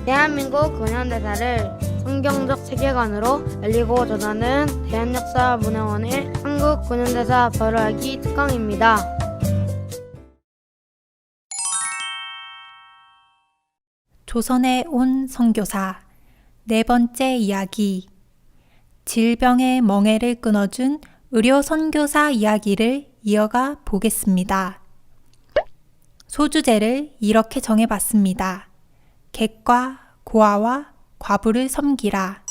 대한민국 근현대사를 성경적 세계관으로 알리고 전하는 대한역사문화원의 한국 근현대사 발효하기 특강입니다. 조선에 온 선교사 네 번째 이야기. 질병의 멍에를 끊어준 의료 선교사 이야기를 이어가 보겠습니다. 소주제를 이렇게 정해봤습니다. 객과 고아와 과부를 섬기라.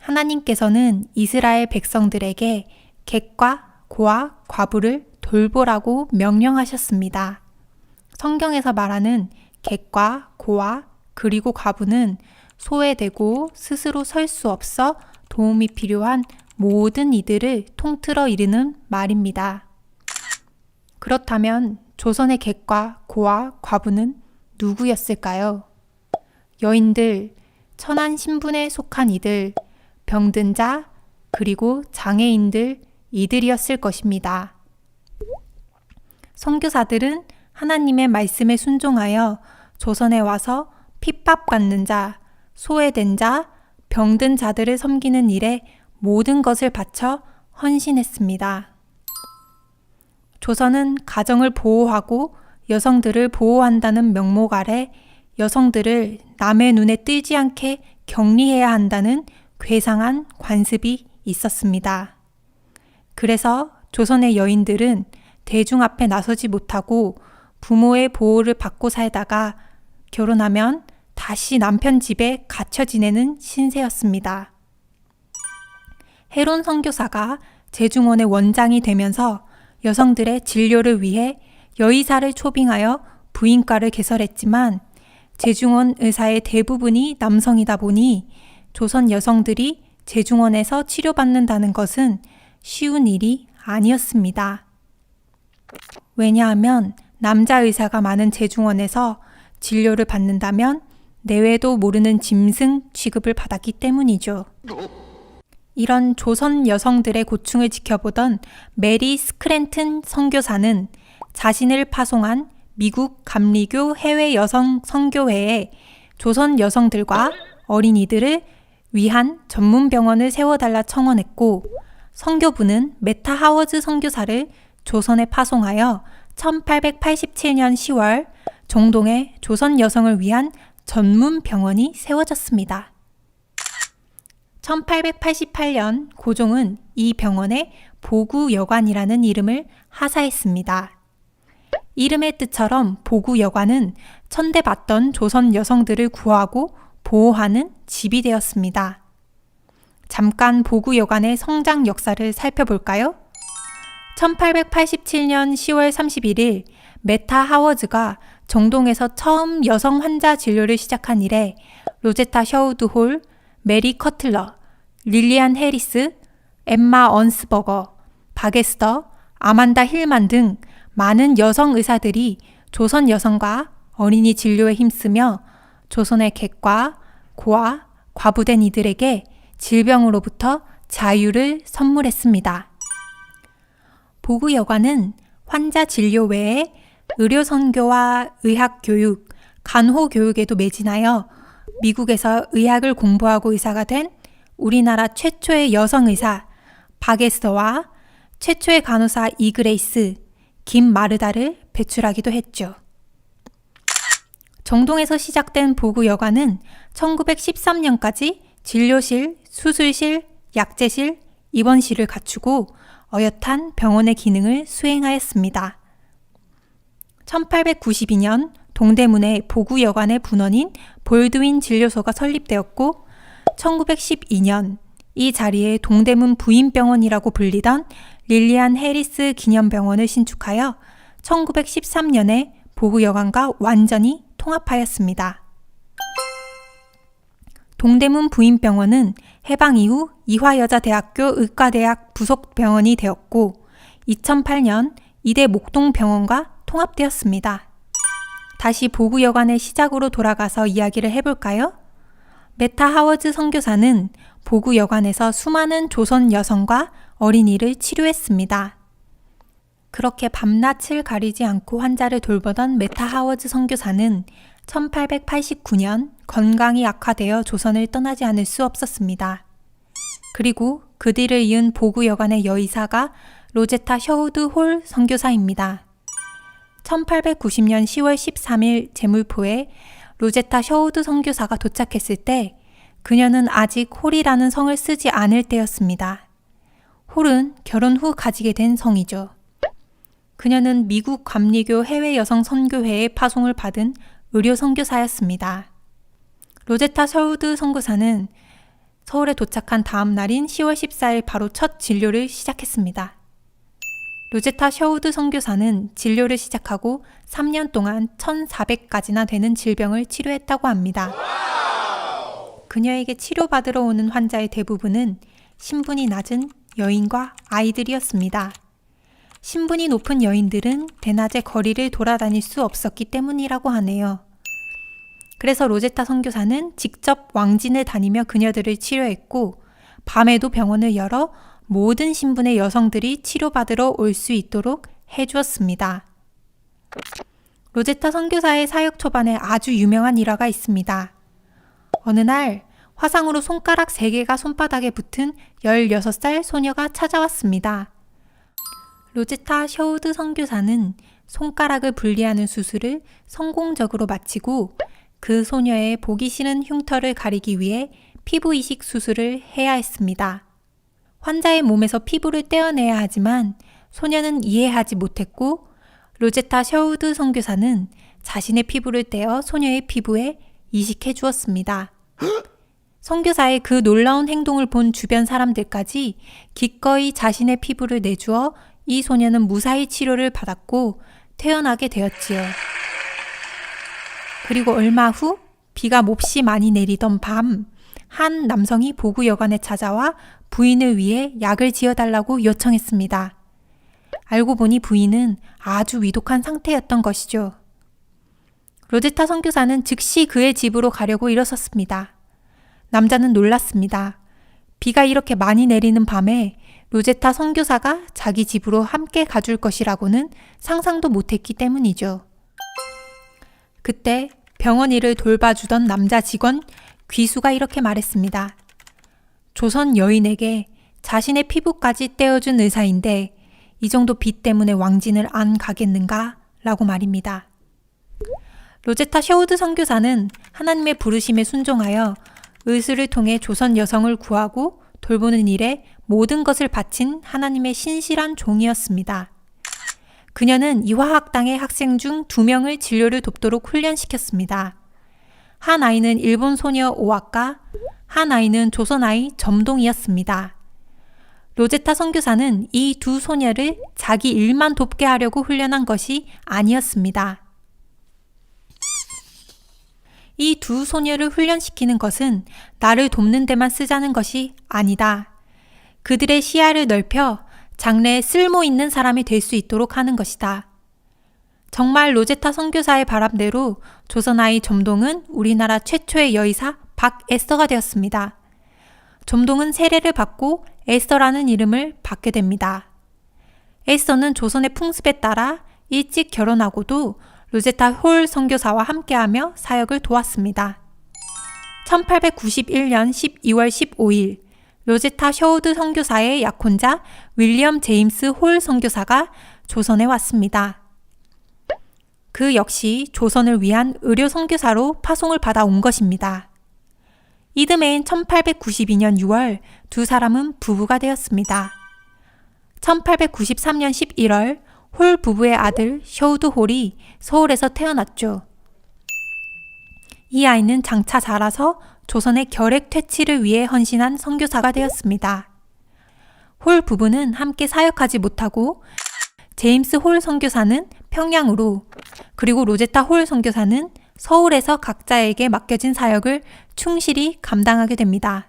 하나님께서는 이스라엘 백성들에게 객과 고아, 과부를 돌보라고 명령하셨습니다. 성경에서 말하는 객과 고아 그리고 과부는 소외되고 스스로 설 수 없어 도움이 필요한 모든 이들을 통틀어 이르는 말입니다. 그렇다면 조선의 객과 고아, 과부는 누구였을까요? 여인들, 천한 신분에 속한 이들, 병든 자, 그리고 장애인들, 이들이었을 것입니다. 선교사들은 하나님의 말씀에 순종하여 조선에 와서 핍박받는 자, 소외된 자, 병든 자들을 섬기는 일에 모든 것을 바쳐 헌신했습니다. 조선은 가정을 보호하고 여성들을 보호한다는 명목 아래 여성들을 남의 눈에 띄지 않게 격리해야 한다는 괴상한 관습이 있었습니다. 그래서 조선의 여인들은 대중 앞에 나서지 못하고 부모의 보호를 받고 살다가 결혼하면 다시 남편 집에 갇혀 지내는 신세였습니다. 헤론 선교사가 제중원의 원장이 되면서 여성들의 진료를 위해 여의사를 초빙하여 부인과를 개설했지만 제중원 의사의 대부분이 남성이다 보니 조선 여성들이 제중원에서 치료받는다는 것은 쉬운 일이 아니었습니다. 왜냐하면 남자 의사가 많은 제중원에서 진료를 받는다면 내외도 모르는 짐승 취급을 받았기 때문이죠. 이런 조선 여성들의 고충을 지켜보던 메리 스크랜튼 선교사는 자신을 파송한 미국 감리교 해외 여성 선교회에 조선 여성들과 어린이들을 위한 전문 병원을 세워달라 청원했고, 선교부는 메타 하워즈 선교사를 조선에 파송하여 1887년 10월 정동에 조선 여성을 위한 전문 병원이 세워졌습니다. 1888년 고종은 이 병원에 보구여관이라는 이름을 하사했습니다. 이름의 뜻처럼 보구여관은 천대받던 조선 여성들을 구하고 보호하는 집이 되었습니다. 잠깐 보구여관의 성장 역사를 살펴볼까요? 1887년 10월 31일 메타 하워즈가 정동에서 처음 여성 환자 진료를 시작한 이래 로제타 셔우드 홀, 메리 커틀러, 릴리안 해리스, 엠마 언스버거, 바게스터, 아만다 힐만 등 많은 여성 의사들이 조선 여성과 어린이 진료에 힘쓰며 조선의 객과 고아, 과부된 이들에게 질병으로부터 자유를 선물했습니다. 보구여관은 환자 진료 외에 의료 선교와 의학 교육, 간호 교육에도 매진하여 미국에서 의학을 공부하고 의사가 된 우리나라 최초의 여성 의사 바게스터와 최초의 간호사 이그레이스, 김마르다를 배출하기도 했죠. 정동에서 시작된 보구여관은 1913년까지 진료실, 수술실, 약제실, 입원실을 갖추고 어엿한 병원의 기능을 수행하였습니다. 1892년 동대문에 보구여관의 분원인 볼드윈 진료소가 설립되었고 1912년 이 자리에 동대문 부인병원이라고 불리던 릴리안 해리스 기념병원을 신축하여 1913년에 보구여관과 완전히 통합하였습니다. 동대문 부인병원은 해방 이후 이화여자대학교 의과대학 부속 병원이 되었고 2008년 이대 목동병원과 통합되었습니다. 다시 보구여관의 시작으로 돌아가서 이야기를 해볼까요? 메타 하워즈 선교사는 보구여관에서 수많은 조선 여성과 어린이를 치료했습니다. 그렇게 밤낮을 가리지 않고 환자를 돌보던 메타 하워즈 선교사는 1889년 건강이 악화되어 조선을 떠나지 않을 수 없었습니다. 그리고 그 뒤를 이은 보구 여관의 여의사가 로제타 셔우드 홀 선교사입니다. 1890년 10월 13일 제물포에 로제타 셔우드 선교사가 도착했을 때 그녀는 아직 홀이라는 성을 쓰지 않을 때였습니다. 홀은 결혼 후 가지게 된 성이죠. 그녀는 미국 감리교 해외 여성 선교회의 파송을 받은 의료 선교사였습니다. 로제타 셔우드 선교사는 서울에 도착한 다음 날인 10월 14일 바로 첫 진료를 시작했습니다. 로제타 셔우드 선교사는 진료를 시작하고 3년 동안 1,400가지나 되는 질병을 치료했다고 합니다. 그녀에게 치료받으러 오는 환자의 대부분은 신분이 낮은 여인과 아이들이었습니다. 신분이 높은 여인들은 대낮에 거리를 돌아다닐 수 없었기 때문이라고 하네요. 그래서 로제타 선교사는 직접 왕진을 다니며 그녀들을 치료했고 밤에도 병원을 열어 모든 신분의 여성들이 치료받으러 올 수 있도록 해주었습니다. 로제타 선교사의 사역 초반에 아주 유명한 일화가 있습니다. 어느 날 화상으로 손가락 3개가 손바닥에 붙은 16살 소녀가 찾아왔습니다. 로제타 셔우드 선교사는 손가락을 분리하는 수술을 성공적으로 마치고 그 소녀의 보기 싫은 흉터를 가리기 위해 피부 이식 수술을 해야 했습니다. 환자의 몸에서 피부를 떼어내야 하지만 소녀는 이해하지 못했고 로제타 셔우드 선교사는 자신의 피부를 떼어 소녀의 피부에 이식해 주었습니다. 선교사의 그 놀라운 행동을 본 주변 사람들까지 기꺼이 자신의 피부를 내주어 이 소녀는 무사히 치료를 받았고 태어나게 되었지요. 그리고 얼마 후 비가 몹시 많이 내리던 밤, 한 남성이 보구 여관에 찾아와 부인을 위해 약을 지어달라고 요청했습니다. 알고 보니 부인은 아주 위독한 상태였던 것이죠. 로제타 선교사는 즉시 그의 집으로 가려고 일어섰습니다. 남자는 놀랐습니다. 비가 이렇게 많이 내리는 밤에 로제타 선교사가 자기 집으로 함께 가줄 것이라고는 상상도 못했기 때문이죠. 그때 병원 일을 돌봐주던 남자 직원 귀수가 이렇게 말했습니다. 조선 여인에게 자신의 피부까지 떼어준 의사인데 이 정도 비 때문에 왕진을 안 가겠는가? 라고 말입니다. 로제타 셔우드 선교사는 하나님의 부르심에 순종하여 의술을 통해 조선 여성을 구하고 돌보는 일에 모든 것을 바친 하나님의 신실한 종이었습니다. 그녀는 이화학당의 학생 중 2명을 진료를 돕도록 훈련시켰습니다. 한 아이는 일본 소녀 오아카, 한 아이는 조선 아이 점동이었습니다. 로제타 선교사는 이 2 소녀를 자기 일만 돕게 하려고 훈련한 것이 아니었습니다. 이 2 소녀를 훈련시키는 것은 나를 돕는 데만 쓰자는 것이 아니다. 그들의 시야를 넓혀 장래에 쓸모 있는 사람이 될 수 있도록 하는 것이다. 정말 로제타 선교사의 바람대로 조선아이 점동은 우리나라 최초의 여의사 박에스더가 되었습니다. 점동은 세례를 받고 에스더라는 이름을 받게 됩니다. 에스더는 조선의 풍습에 따라 일찍 결혼하고도 로제타 홀 선교사와 함께하며 사역을 도왔습니다. 1891년 12월 15일 로제타 셔우드 선교사의 약혼자 윌리엄 제임스 홀 선교사가 조선에 왔습니다. 그 역시 조선을 위한 의료 선교사로 파송을 받아 온 것입니다. 이듬해인 1892년 6월 2 사람은 부부가 되었습니다. 1893년 11월 홀 부부의 아들 셔우드 홀이 서울에서 태어났죠. 이 아이는 장차 자라서 조선의 결핵 퇴치를 위해 헌신한 선교사가 되었습니다. 홀 부부는 함께 사역하지 못하고 제임스 홀 선교사는 평양으로, 그리고 로제타 홀 선교사는 서울에서 각자에게 맡겨진 사역을 충실히 감당하게 됩니다.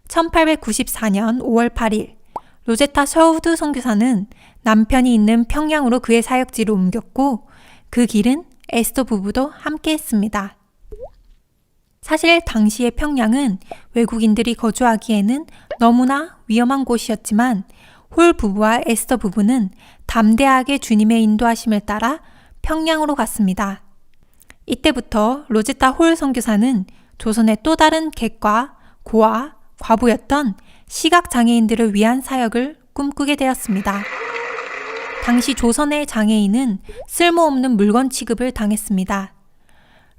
1894년 5월 8일 로제타 셔우드 선교사는 남편이 있는 평양으로 그의 사역지를 옮겼고 그 길은 에스더 부부도 함께 했습니다. 사실 당시의 평양은 외국인들이 거주하기에는 너무나 위험한 곳이었지만 홀 부부와 에스더 부부는 담대하게 주님의 인도하심을 따라 평양으로 갔습니다. 이때부터 로제타 홀 선교사는 조선의 또 다른 객과 고아, 과부였던 시각장애인들을 위한 사역을 꿈꾸게 되었습니다. 당시 조선의 장애인은 쓸모없는 물건 취급을 당했습니다.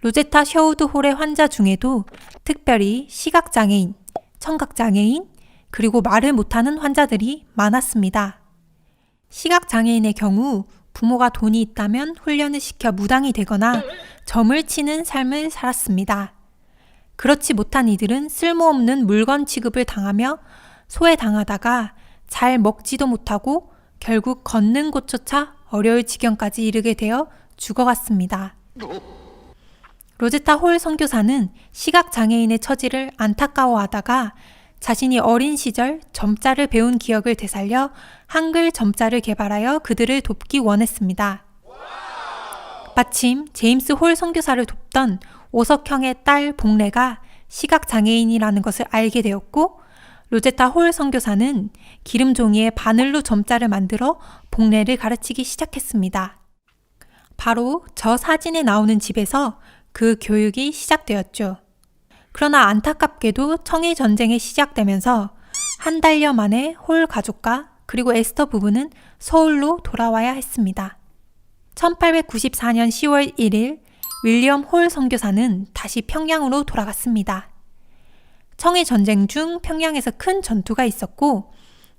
로제타 셔우드 홀의 환자 중에도 특별히 시각장애인, 청각장애인, 그리고 말을 못하는 환자들이 많았습니다. 시각장애인의 경우 부모가 돈이 있다면 훈련을 시켜 무당이 되거나 점을 치는 삶을 살았습니다. 그렇지 못한 이들은 쓸모없는 물건 취급을 당하며 소외당하다가 잘 먹지도 못하고 결국 걷는 곳조차 어려울 지경까지 이르게 되어 죽어갔습니다. 로제타 홀 선교사는 시각장애인의 처지를 안타까워하다가 자신이 어린 시절 점자를 배운 기억을 되살려 한글 점자를 개발하여 그들을 돕기 원했습니다. 마침 제임스 홀 선교사를 돕던 오석형의 딸 복례가 시각장애인이라는 것을 알게 되었고 로제타 홀 선교사는 기름 종이에 바늘로 점자를 만들어 복례를 가르치기 시작했습니다. 바로 저 사진에 나오는 집에서 그 교육이 시작되었죠. 그러나 안타깝게도 청일 전쟁이 시작되면서 한 달여 만에 홀 가족과 그리고 에스터 부부는 서울로 돌아와야 했습니다. 1894년 10월 1일 윌리엄 홀 선교사는 다시 평양으로 돌아갔습니다. 청일 전쟁 중 평양에서 큰 전투가 있었고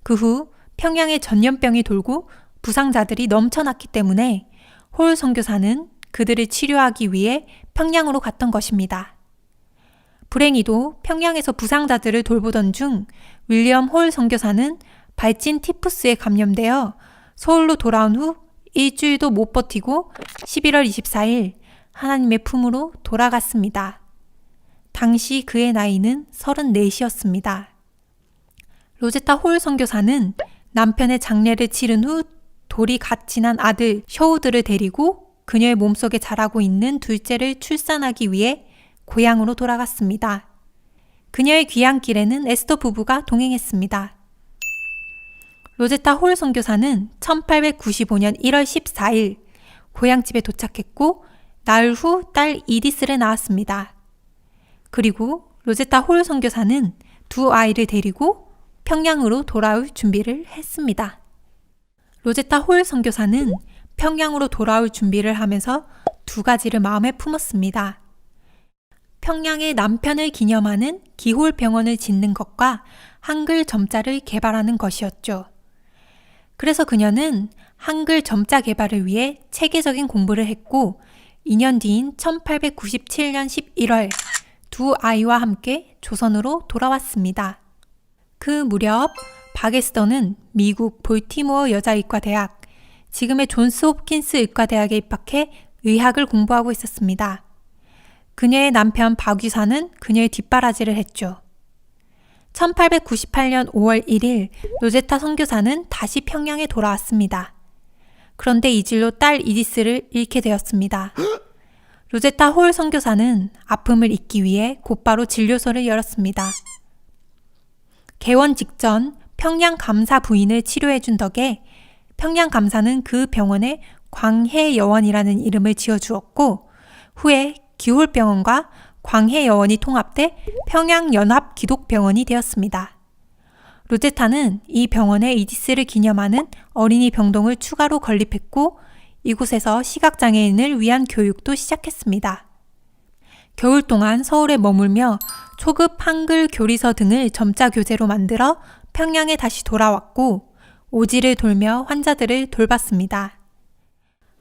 그 후 평양에 전염병이 돌고 부상자들이 넘쳐났기 때문에 홀 선교사는 그들을 치료하기 위해 평양으로 갔던 것입니다. 불행히도 평양에서 부상자들을 돌보던 중 윌리엄 홀 선교사는 발진 티푸스에 감염되어 서울로 돌아온 후 일주일도 못 버티고 11월 24일 하나님의 품으로 돌아갔습니다. 당시 그의 나이는 34이었습니다. 로제타 홀 선교사는 남편의 장례를 치른 후 돌이 갓 지난 아들 셔우드를 데리고 그녀의 몸속에 자라고 있는 둘째를 출산하기 위해 고향으로 돌아갔습니다. 그녀의 귀향길에는 에스더 부부가 동행했습니다. 로제타 홀 선교사는 1895년 1월 14일 고향집에 도착했고 나흘 후 딸 이디스를 낳았습니다. 그리고 로제타 홀 선교사는 두 아이를 데리고 평양으로 돌아올 준비를 했습니다. 로제타 홀 선교사는 평양으로 돌아올 준비를 하면서 두 가지를 마음에 품었습니다. 평양의 남편을 기념하는 기홀병원을 짓는 것과 한글 점자를 개발하는 것이었죠. 그래서 그녀는 한글 점자 개발을 위해 체계적인 공부를 했고 2년 뒤인 1897년 11월 두 아이와 함께 조선으로 돌아왔습니다. 그 무렵 박에스더는 미국 볼티모어 여자의과대학, 지금의 존스 홉킨스 의과대학에 입학해 의학을 공부하고 있었습니다. 그녀의 남편 박유사는 그녀의 뒷바라지를 했죠. 1898년 5월 1일 로제타 선교사는 다시 평양에 돌아왔습니다. 그런데 이 질로 딸 이디스를 잃게 되었습니다. 로제타 홀 선교사는 아픔을 잊기 위해 곧바로 진료소를 열었습니다. 개원 직전 평양 감사 부인을 치료해준 덕에 평양 감사는 그 병원에 광해여원이라는 이름을 지어주었고 후에 기홀병원과 광해여원이 통합돼 평양연합기독병원이 되었습니다. 로제타는 이 병원에 이디스를 기념하는 어린이 병동을 추가로 건립했고 이곳에서 시각장애인을 위한 교육도 시작했습니다. 겨울 동안 서울에 머물며 초급 한글 교리서 등을 점자 교재로 만들어 평양에 다시 돌아왔고 오지를 돌며 환자들을 돌봤습니다.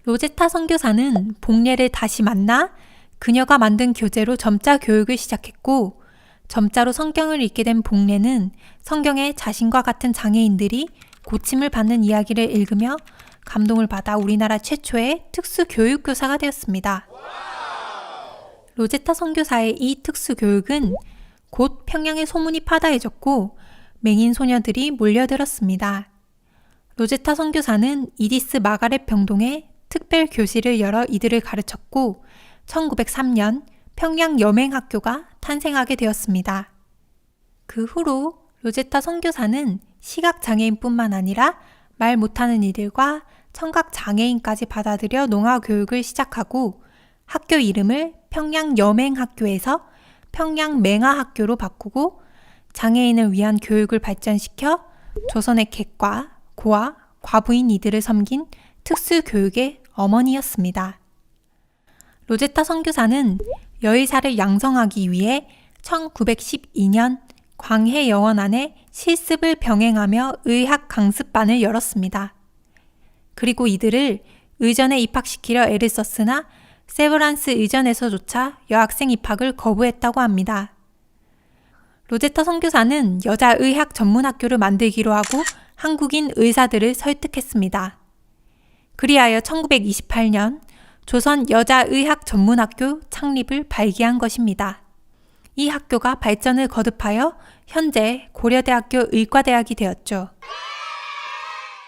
로제타 선교사는 복례를 다시 만나 그녀가 만든 교재로 점자 교육을 시작했고 점자로 성경을 읽게 된 복례는 성경에 자신과 같은 장애인들이 고침을 받는 이야기를 읽으며 감동을 받아 우리나라 최초의 특수 교육교사가 되었습니다. 로제타 선교사의 이 특수 교육은 곧 평양의 소문이 파다해졌고 맹인 소녀들이 몰려들었습니다. 로제타 선교사는 이디스 마가렛 병동에 특별 교실을 열어 이들을 가르쳤고 1903년 평양 여맹학교가 탄생하게 되었습니다. 그 후로 로제타 선교사는 시각장애인뿐만 아니라 말 못하는 이들과 청각장애인까지 받아들여 농아교육을 시작하고 학교 이름을 평양여맹학교에서 평양맹아학교로 바꾸고 장애인을 위한 교육을 발전시켜 조선의 객과 고아, 과부인 이들을 섬긴 특수교육의 어머니였습니다. 로제타 선교사는 여의사를 양성하기 위해 1912년 광해여원 안에 실습을 병행하며 의학 강습반을 열었습니다. 그리고 이들을 의전에 입학시키려 애를 썼으나 세브란스 의전에서조차 여학생 입학을 거부했다고 합니다. 로제타 선교사는 여자 의학 전문학교를 만들기로 하고 한국인 의사들을 설득했습니다. 그리하여 1928년 조선 여자의학 전문학교 창립을 발기한 것입니다. 이 학교가 발전을 거듭하여 현재 고려대학교 의과대학이 되었죠.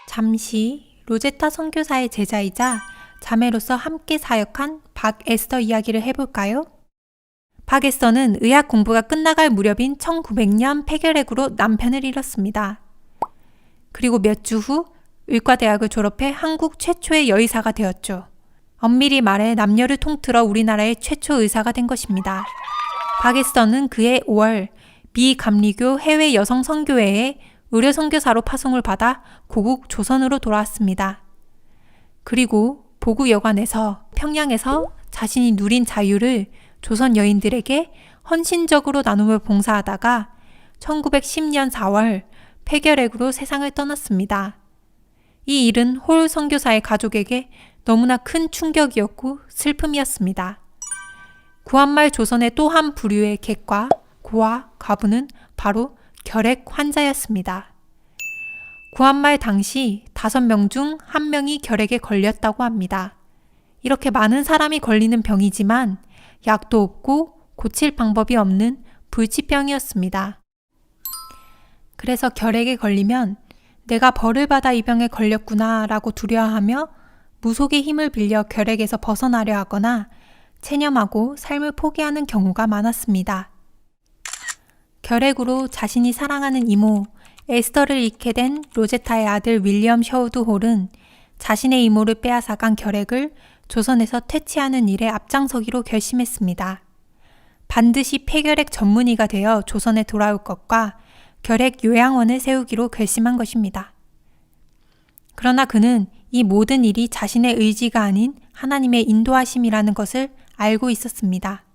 잠시 로제타 선교사의 제자이자 자매로서 함께 사역한 박에스더 이야기를 해볼까요? 박에스더는 의학 공부가 끝나갈 무렵인 1900년 폐결핵으로 남편을 잃었습니다. 그리고 몇 주 후 의과대학을 졸업해 한국 최초의 여의사가 되었죠. 엄밀히 말해 남녀를 통틀어 우리나라의 최초 의사가 된 것입니다. 박에스더는 그해 5월 미 감리교 해외 여성 선교회에 의료 선교사로 파송을 받아 고국 조선으로 돌아왔습니다. 그리고 보구 여관에서 평양에서 자신이 누린 자유를 조선 여인들에게 헌신적으로 나눔을 봉사하다가 1910년 4월 폐결핵으로 세상을 떠났습니다. 이 일은 홀 선교사의 가족에게 너무나 큰 충격이었고 슬픔이었습니다. 구한말 조선의 또 한 부류의 객과 고아, 과부는 바로 결핵 환자였습니다. 구한말 당시 5명 중 1명이 결핵에 걸렸다고 합니다. 이렇게 많은 사람이 걸리는 병이지만 약도 없고 고칠 방법이 없는 불치병이었습니다. 그래서 결핵에 걸리면 내가 벌을 받아 이 병에 걸렸구나 라고 두려워하며 무속의 힘을 빌려 결핵에서 벗어나려 하거나 체념하고 삶을 포기하는 경우가 많았습니다. 결핵으로 자신이 사랑하는 이모 에스더를 잃게 된 로제타의 아들 윌리엄 셔우드 홀은 자신의 이모를 빼앗아간 결핵을 조선에서 퇴치하는 일에 앞장서기로 결심했습니다. 반드시 폐결핵 전문의가 되어 조선에 돌아올 것과 결핵 요양원을 세우기로 결심한 것입니다. 그러나 그는 이 모든 일이 자신의 의지가 아닌 하나님의 인도하심이라는 것을 알고 있었습니다.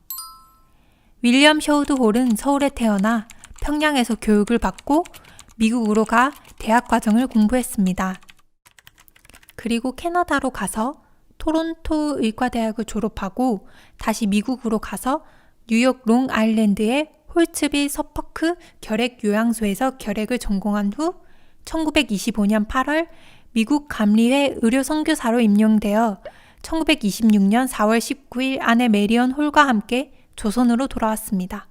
윌리엄 셔우드 홀은 서울에 태어나 평양에서 교육을 받고 미국으로 가 대학 과정을 공부했습니다. 그리고 캐나다로 가서 토론토 의과대학을 졸업하고 다시 미국으로 가서 뉴욕 롱아일랜드의 홀츠빌 서퍼크 결핵요양소에서 결핵을 전공한 후 1925년 8월 미국 감리회 의료선교사로 임용되어 1926년 4월 19일 아내 메리언 홀과 함께 조선으로 돌아왔습니다.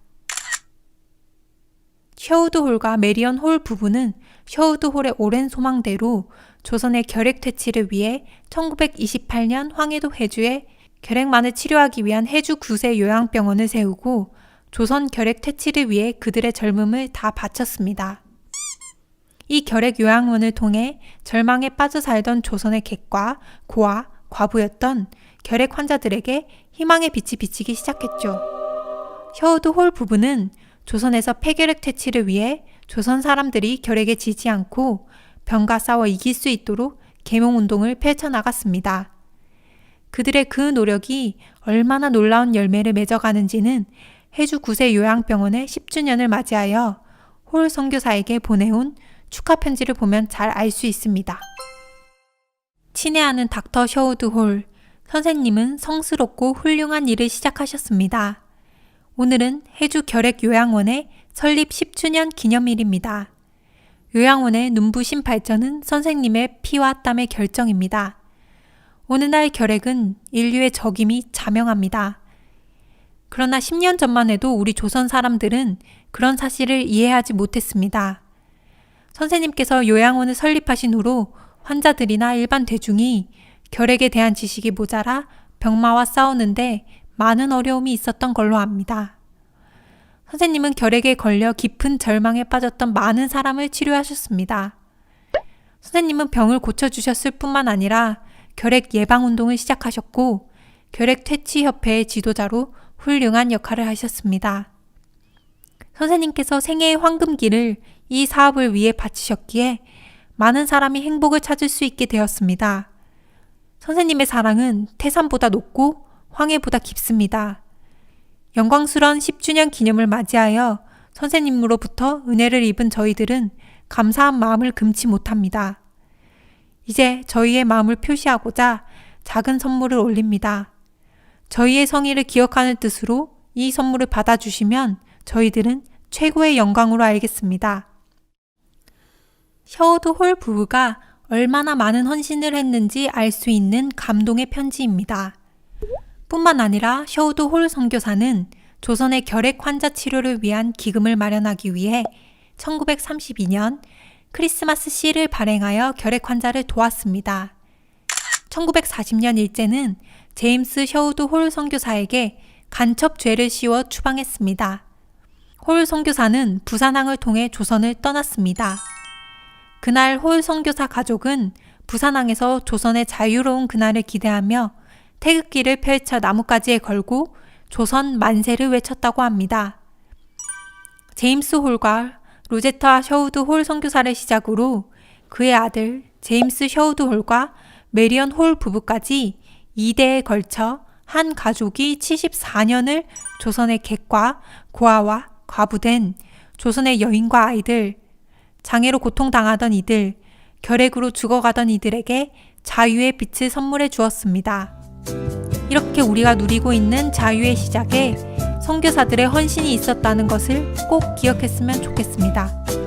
셔우드 홀과 메리언 홀 부부는 셔우드 홀의 오랜 소망대로 조선의 결핵 퇴치를 위해 1928년 황해도 해주에 결핵만을 치료하기 위한 해주 구세 요양병원을 세우고 조선 결핵 퇴치를 위해 그들의 젊음을 다 바쳤습니다. 이 결핵 요양원을 통해 절망에 빠져 살던 조선의 객과 고아, 과부였던 결핵 환자들에게 희망의 빛이 비치기 시작했죠. 셔우드 홀 부부는 조선에서 폐결핵 퇴치를 위해 조선 사람들이 결핵에 지지 않고 병과 싸워 이길 수 있도록 계몽운동을 펼쳐나갔습니다. 그들의 그 노력이 얼마나 놀라운 열매를 맺어가는지는 해주 구세 요양병원의 10주년을 맞이하여 홀 선교사에게 보내온 축하 편지를 보면 잘 알 수 있습니다. 친애하는 닥터 셔우드 홀, 선생님은 성스럽고 훌륭한 일을 시작하셨습니다. 오늘은 해주 결핵 요양원의 설립 10주년 기념일입니다. 요양원의 눈부신 발전은 선생님의 피와 땀의 결정입니다. 오늘날 결핵은 인류의 적임이 자명합니다. 그러나 10년 전만 해도 우리 조선 사람들은 그런 사실을 이해하지 못했습니다. 선생님께서 요양원을 설립하신 후로 환자들이나 일반 대중이 결핵에 대한 지식이 모자라 병마와 싸우는데 많은 어려움이 있었던 걸로 압니다. 선생님은 결핵에 걸려 깊은 절망에 빠졌던 많은 사람을 치료하셨습니다. 선생님은 병을 고쳐주셨을 뿐만 아니라 결핵 예방운동을 시작하셨고 결핵퇴치협회의 지도자로 훌륭한 역할을 하셨습니다. 선생님께서 생애의 황금기를 이 사업을 위해 바치셨기에 많은 사람이 행복을 찾을 수 있게 되었습니다. 선생님의 사랑은 태산보다 높고 황해보다 깊습니다. 영광스러운 10주년 기념을 맞이하여 선생님으로부터 은혜를 입은 저희들은 감사한 마음을 금치 못합니다. 이제 저희의 마음을 표시하고자 작은 선물을 올립니다. 저희의 성의를 기억하는 뜻으로 이 선물을 받아주시면 저희들은 최고의 영광으로 알겠습니다. 셔우드 홀 부부가 얼마나 많은 헌신을 했는지 알 수 있는 감동의 편지입니다. 뿐만 아니라 셔우드 홀 선교사는 조선의 결핵 환자 치료를 위한 기금을 마련하기 위해 1932년 크리스마스 씨를 발행하여 결핵 환자를 도왔습니다. 1940년 일제는 제임스 셔우드 홀 선교사에게 간첩 죄를 씌워 추방했습니다. 홀 선교사는 부산항을 통해 조선을 떠났습니다. 그날 홀 선교사 가족은 부산항에서 조선의 자유로운 그날을 기대하며 태극기를 펼쳐 나뭇가지에 걸고 조선 만세를 외쳤다고 합니다. 제임스 홀과 로제타 셔우드 홀 선교사를 시작으로 그의 아들 제임스 셔우드 홀과 메리언 홀 부부까지 2대에 걸쳐 한 가족이 74년을 조선의 객과 고아와 과부된 조선의 여인과 아이들, 장애로 고통당하던 이들, 결핵으로 죽어가던 이들에게 자유의 빛을 선물해 주었습니다. 이렇게 우리가 누리고 있는 자유의 시작에 선교사들의 헌신이 있었다는 것을 꼭 기억했으면 좋겠습니다.